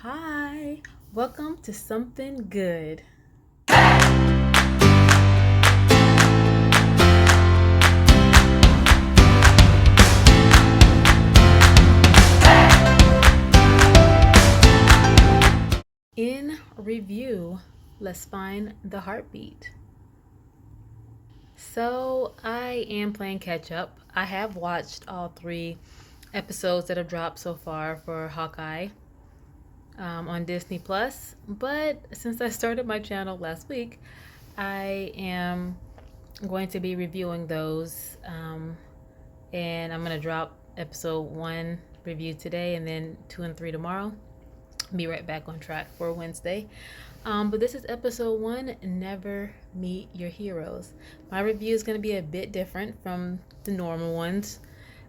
Hi, welcome to Something Good. In review, let's find the heartbeat. So, I am playing catch up. I have watched all three episodes that have dropped so far for Hawkeye on Disney Plus, but since I started my channel last week, I am going to be reviewing those. And I'm going to drop episode 1 review today and then 2 and 3 tomorrow. Be right back on track for Wednesday. But this is episode 1, Never Meet Your Heroes. My review is going to be a bit different from the normal ones.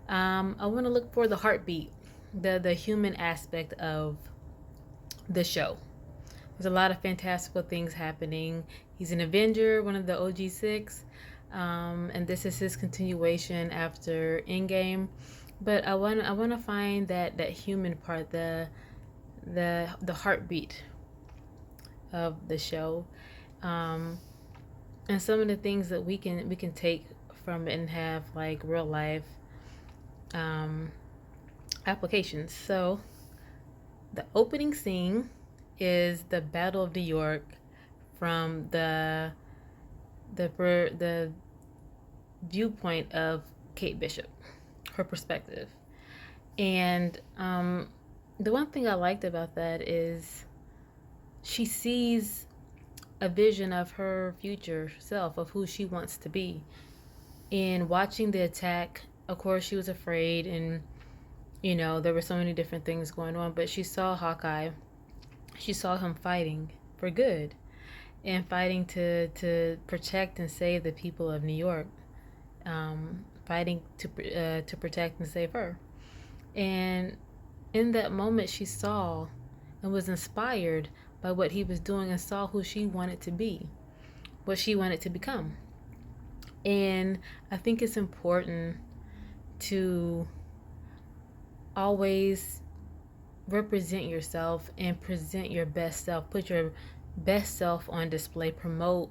I want to look for the heartbeat, the human aspect of the show. There's a lot of fantastical things happening. He's an Avenger, one of the OG6, and this is his continuation after Endgame. But I want to find that human part, the heartbeat of the show, and some of the things that we can take from it and have like real life applications. So the opening scene is the Battle of New York from the viewpoint of Kate Bishop, her perspective. And the one thing I liked about that is she sees a vision of her future self, of who she wants to be. In watching the attack, of course, she was afraid, and there were so many different things going on, but she saw Hawkeye. She saw him fighting for good and fighting to protect and save the people of New York, fighting to protect and save her. And in that moment, she saw and was inspired by what he was doing and saw who she wanted to be, what she wanted to become. And I think it's important to always represent yourself and present your best self. Put your best self on display. Promote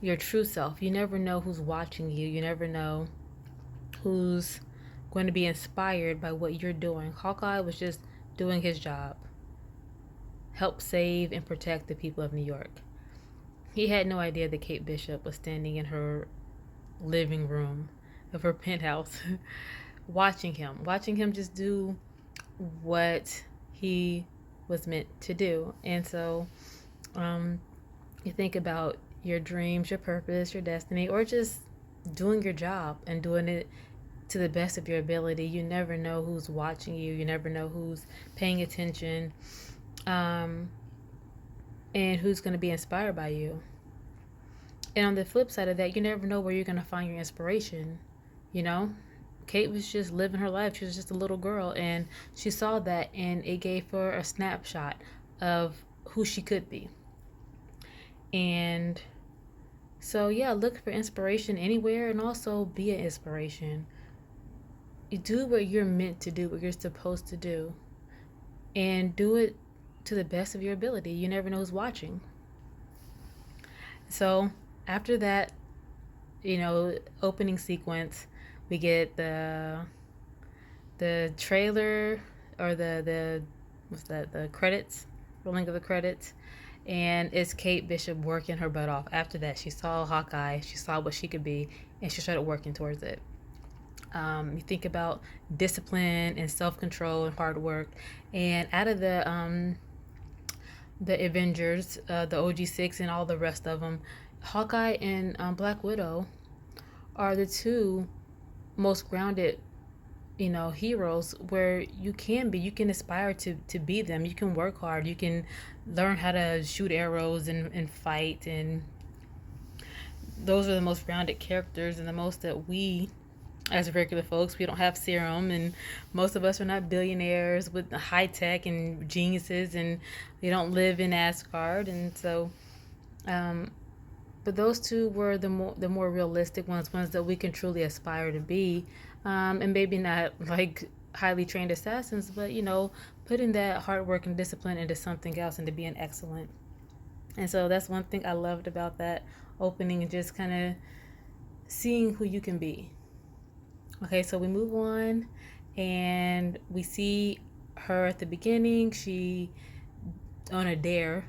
your true self. You never know who's watching you. You never know who's going to be inspired by what you're doing. Hawkeye was just doing his job. Help save and protect the people of New York. He had no idea that Kate Bishop was standing in her living room of her penthouse watching him just do what he was meant to do. And so you think about your dreams, your purpose, your destiny, or just doing your job and doing it to the best of your ability. You never know who's watching you. You never know who's paying attention, and who's going to be inspired by you. And on the flip side of that, you never know where you're going to find your inspiration. Kate was just living her life. She was just a little girl, and she saw that, and it gave her a snapshot of who she could be. And so, yeah, look for inspiration anywhere, and also be an inspiration. You do what you're meant to do, what you're supposed to do, and do it to the best of your ability. You never know who's watching. So after that, opening sequence, we get the trailer, or the what's that, the credits, rolling of the credits, and it's Kate Bishop working her butt off. After that, she saw Hawkeye, she saw what she could be, and she started working towards it. You think about discipline and self-control and hard work, and out of the Avengers, the OG6 and all the rest of them, Hawkeye and Black Widow are the two most grounded, heroes, where you can aspire to be them. You can work hard. You can learn how to shoot arrows and fight. And those are the most grounded characters, and the most that we, as regular folks, we don't have serum, and most of us are not billionaires with high tech and geniuses, and we don't live in Asgard. And so but those two were the more realistic ones that we can truly aspire to be, and maybe not like highly trained assassins, but putting that hard work and discipline into something else, into being excellent. And so that's one thing I loved about that opening, and just kind of seeing who you can be. Okay, so we move on and we see her at the beginning. She, on a dare,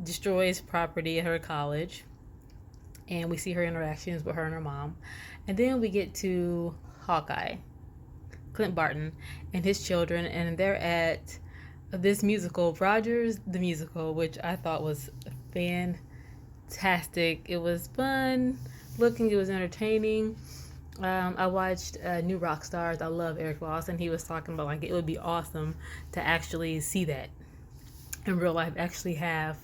destroys property at her college. And we see her interactions with her and her mom. And then we get to Hawkeye, Clint Barton, and his children, and they're at this musical, Rogers the Musical, which I thought was fantastic. It was fun looking, it was entertaining. I watched New Rock Stars. I love Eric Ross, and he was talking about like it would be awesome to actually see that in real life, actually have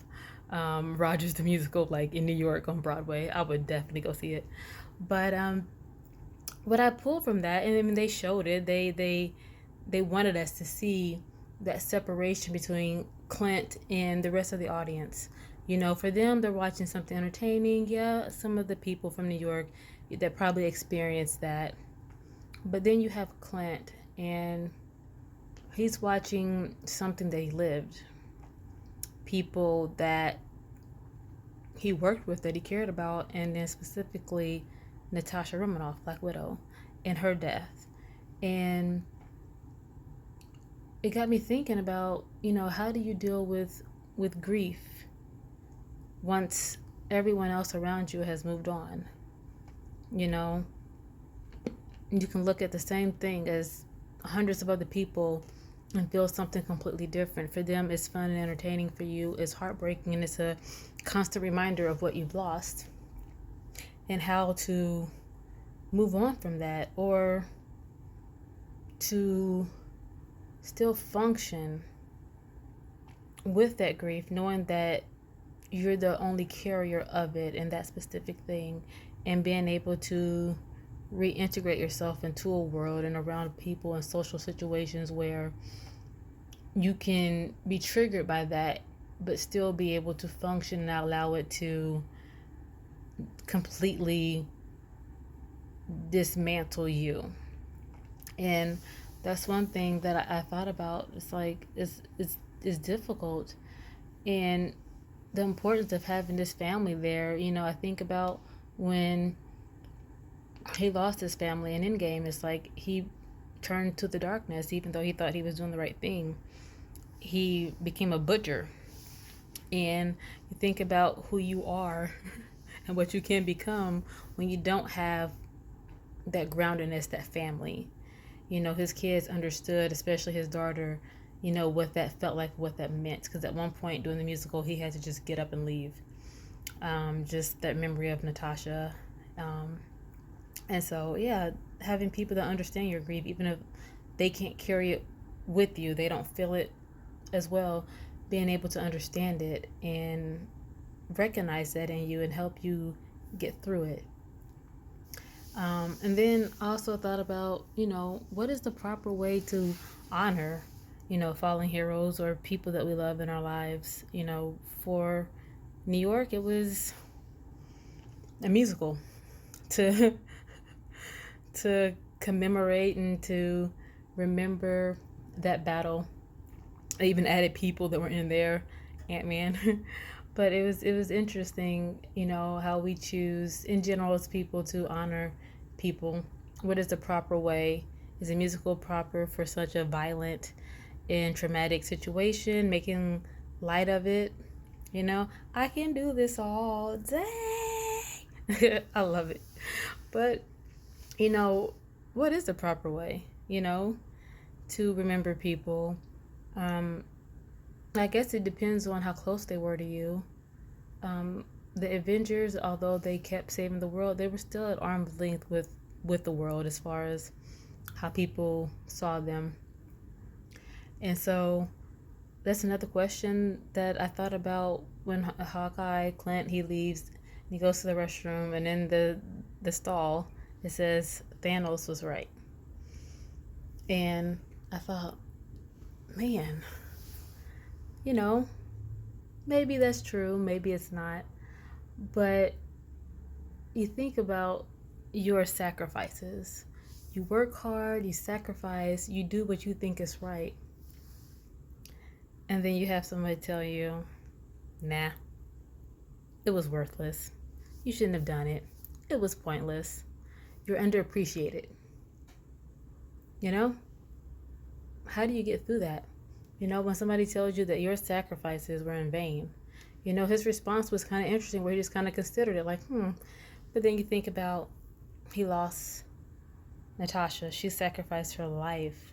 Rogers the Musical like in New York on Broadway. I would definitely go see it. But what I pulled from that, and I mean they showed it. They wanted us to see that separation between Clint and the rest of the audience. You know, for them, they're watching something entertaining. Yeah, some of the people from New York that probably experienced that. But then you have Clint, and he's watching something that he lived. People that he worked with, that he cared about, and then specifically Natasha Romanoff, Black Widow, and her death. And it got me thinking about, you know, how do you deal with grief once everyone else around you has moved on? You know, you can look at the same thing as hundreds of other people and feel something completely different. For them, it's fun and entertaining. For you, it's heartbreaking, and it's a constant reminder of what you've lost and how to move on from that, or to still function with that grief, knowing that you're the only carrier of it in that specific thing, and being able to reintegrate yourself into a world and around people and social situations where you can be triggered by that but still be able to function and not allow it to completely dismantle you. And that's one thing that I thought about. It's like it's difficult, and the importance of having this family there. You know, I think about when he lost his family in Endgame. It's like he turned to the darkness, even though he thought he was doing the right thing. He became a butcher. And you think about who you are and what you can become when you don't have that groundedness, that family. You know, his kids understood, especially his daughter, you know, what that felt like, what that meant. Because at one point during the musical, he had to just get up and leave. Just that memory of Natasha. And so, yeah, having people that understand your grief, even if they can't carry it with you, they don't feel it as well, being able to understand it and recognize that in you and help you get through it. And then I also thought about, you know, what is the proper way to honor, you know, fallen heroes or people that we love in our lives. You know, for New York, it was a musical to to commemorate and to remember that battle. I even added people that were in there, Ant-Man. But it was interesting, you know, how we choose in general as people to honor people. What is the proper way? Is a musical proper for such a violent and traumatic situation, making light of it? You know, I can do this all day. I love it. But, you know, what is the proper way, you know, to remember people? I guess it depends on how close they were to you. The Avengers, although they kept saving the world, they were still at arm's length with the world as far as how people saw them. And so that's another question that I thought about when Hawkeye, Clint, he leaves, and he goes to the restroom, and in the stall, it says Thanos was right. And I thought, man, you know, maybe that's true, maybe it's not. But you think about your sacrifices. You work hard, you sacrifice, you do what you think is right. And then you have somebody tell you, nah, it was worthless. You shouldn't have done it. It was pointless. You're underappreciated. You know? How do you get through that? When somebody tells you that your sacrifices were in vain, his response was kind of interesting where he just kind of considered it like, But then you think about he lost Natasha. She sacrificed her life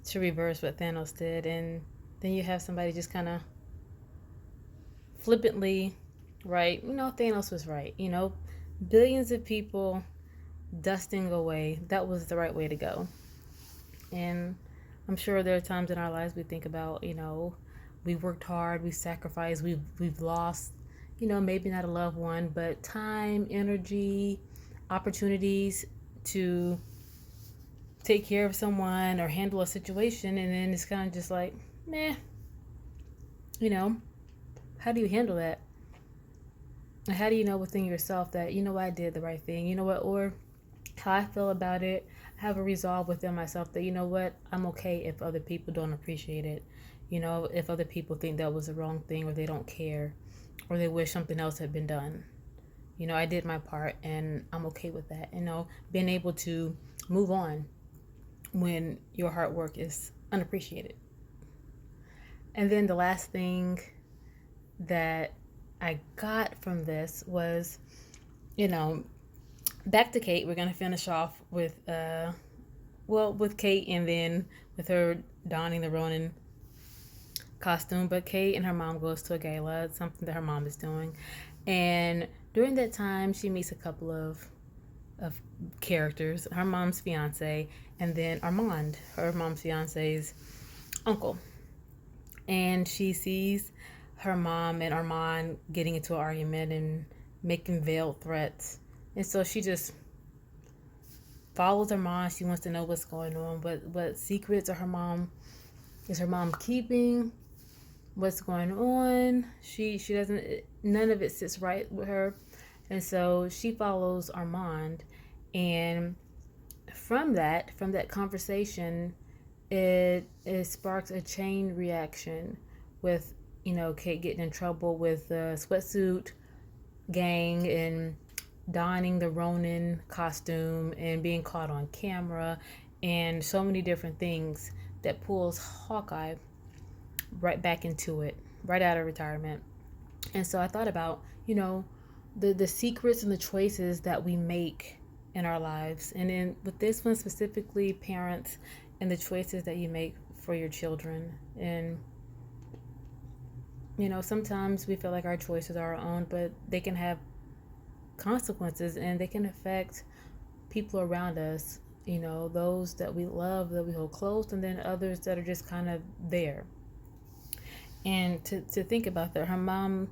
to reverse what Thanos did. And then you have somebody just kind of flippantly, right? Thanos was right. Billions of people dusting away. That was the right way to go. And I'm sure there are times in our lives we think about, we worked hard, we sacrificed, we've lost, maybe not a loved one, but time, energy, opportunities to take care of someone or handle a situation, and then it's kind of just like, meh. How do you handle that? And how do you know within yourself that, I did the right thing, or how I feel about it, have a resolve within myself that, I'm okay if other people don't appreciate it. If other people think that was the wrong thing, or they don't care, or they wish something else had been done. I did my part and I'm okay with that. Being able to move on when your hard work is unappreciated. And then the last thing that I got from this was, back to Kate. We're going to finish off with, with Kate, and then with her donning the Ronin costume. But Kate and her mom goes to a gala. It's something that her mom is doing. And during that time, she meets a couple of characters, her mom's fiance, and then Armand, her mom's fiance's uncle. And she sees her mom and Armand getting into an argument and making veiled threats. And so she just follows her mom. She wants to know what's going on. What secrets is her mom keeping? What's going on? She doesn't, none of it sits right with her. And so she follows Armand. And from that conversation, it sparks a chain reaction with, Kate getting in trouble with the sweatsuit gang and donning the Ronin costume and being caught on camera and so many different things that pulls Hawkeye right back into it, right out of retirement. And so I thought about, the secrets and the choices that we make in our lives. And then with this one specifically, parents and the choices that you make for your children. And sometimes we feel like our choices are our own, but they can have consequences and they can affect people around us, those that we love, that we hold close, and then others that are just kind of there. And to think about that, her mom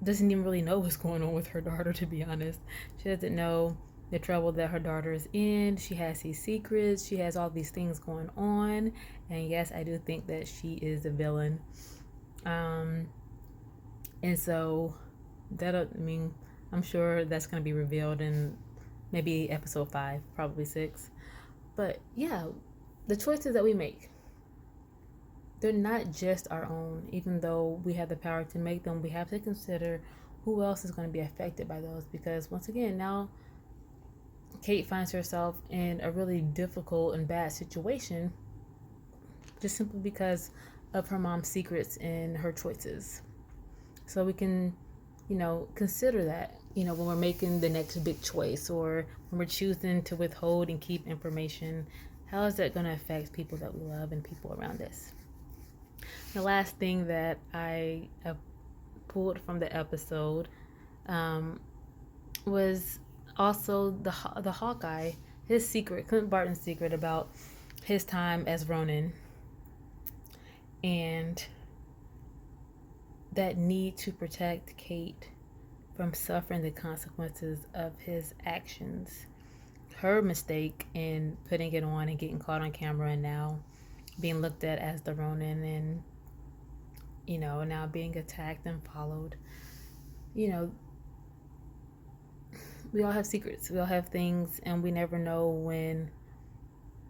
doesn't even really know what's going on with her daughter, to be honest. She doesn't know the trouble that her daughter is in. She has these secrets. She has all these things going on. And yes, I do think that she is a villain. And so I'm sure that's going to be revealed in maybe episode 5, probably 6. But yeah, the choices that we make, they're not just our own. Even though we have the power to make them, we have to consider who else is going to be affected by those. Because once again, now Kate finds herself in a really difficult and bad situation just simply because of her mom's secrets and her choices. So we can, consider that, when we're making the next big choice or when we're choosing to withhold and keep information. How is that going to affect people that we love and people around us? The last thing that I pulled from the episode was also the Hawkeye, his secret, Clint Barton's secret about his time as Ronin, and that need to protect Kate from suffering the consequences of his actions. Her mistake in putting it on and getting caught on camera, and now being looked at as the Ronin, and now being attacked and followed. We all have secrets, we all have things, and we never know when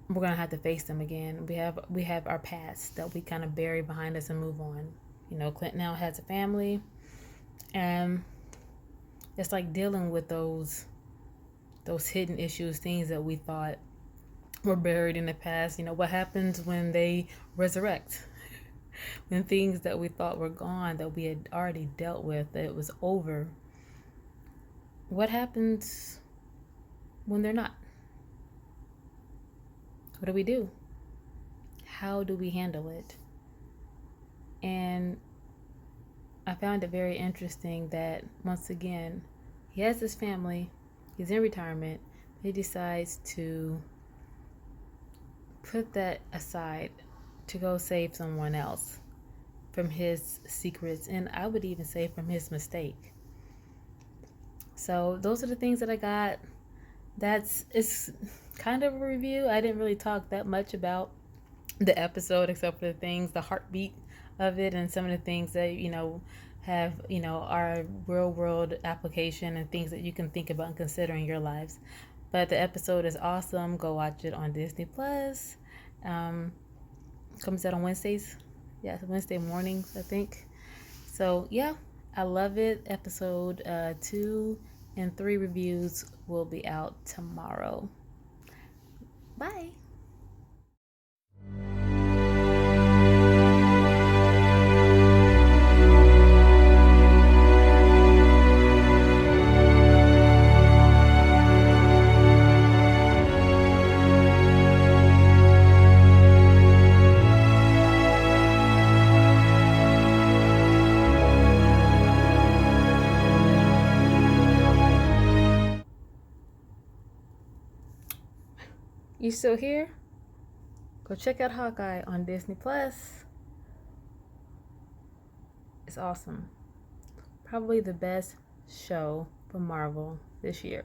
we're gonna have to face them again. We have our past that we kind of bury behind us and move on. You know, Clint now has a family, and it's like dealing with those hidden issues, things that we thought were buried in the past. You know, what happens when they resurrect? When things that we thought were gone, that we had already dealt with, that it was over, what happens when they're not? What do we do? How do we handle it? And I found it very interesting that, once again, he has this family, he's in retirement, he decides to put that aside to go save someone else from his secrets, and I would even say from his mistake. So those are the things that I got. It's kind of a review. I didn't really talk that much about the episode, except for the heartbeat of it, and some of the things that, have, our real world application and things that you can think about and consider in your lives. But the episode is awesome. Go watch it on Disney Plus. Comes out on Wednesdays. Yeah, Wednesday mornings, I think. So yeah, I love it. Episode 2 and 3 reviews will be out tomorrow. Bye. You still here? Go check out Hawkeye on Disney Plus. It's awesome. Probably the best show from Marvel this year.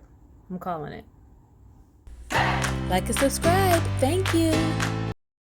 I'm calling it. Like and subscribe. Thank you.